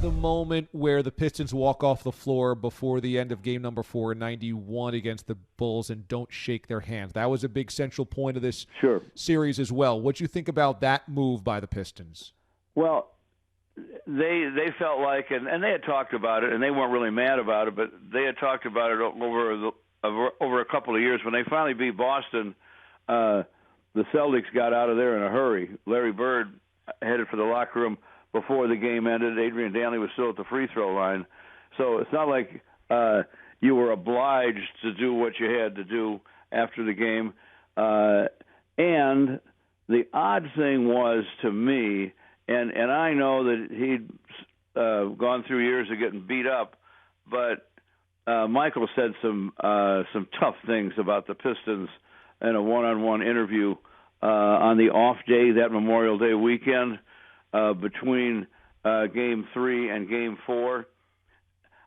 the moment where the Pistons walk off the floor before the end of game number 4 in 91 against the Bulls and don't shake their hands. That was a big central point of this series as well. What do you think about that move by the Pistons? Well, they felt like, and they had talked about it, and they weren't really mad about it, but they had talked about it over a couple of years. When they finally beat Boston, the Celtics got out of there in a hurry. Larry Bird headed for the locker room before the game ended. Adrian Danley was still at the free throw line. So it's not like you were obliged to do what you had to do after the game. And the odd thing was, to me, and I know that he'd gone through years of getting beat up, but Michael said some tough things about the Pistons in a one-on-one interview on the off day, that Memorial Day weekend, between Game 3 and Game 4.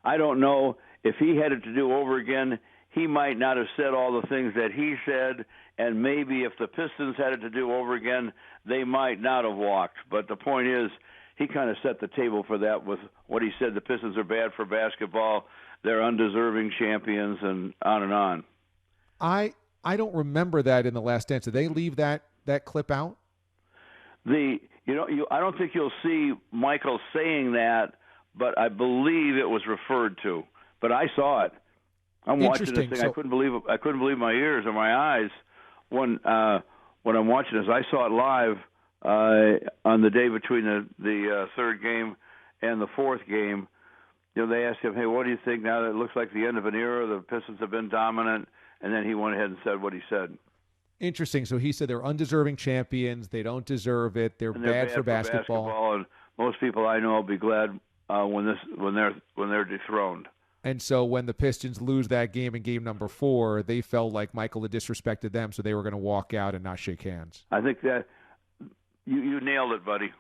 I don't know if he had it to do over again. He might not have said all the things that he said, and maybe if the Pistons had it to do over again, they might not have walked. But the point is, he kind of set the table for that with what he said. The Pistons are bad for basketball. They're undeserving champions, and on and on. I don't remember that in The Last Dance. Did they leave that clip out? I don't think you'll see Michael saying that, but I believe it was referred to. But I saw it. I'm watching this thing. So, I couldn't believe my ears or my eyes when I'm watching this. I saw it live on the day between the third game and the fourth game. They asked him, "Hey, what do you think now that it looks like the end of an era? The Pistons have been dominant," and then he went ahead and said what he said. Interesting. So he said they're undeserving champions. They don't deserve it. They're bad for basketball. And most people I know will be glad when they're dethroned. And so when the Pistons lose that game in game number 4, they felt like Michael had disrespected them, so they were going to walk out and not shake hands. I think that you nailed it, buddy.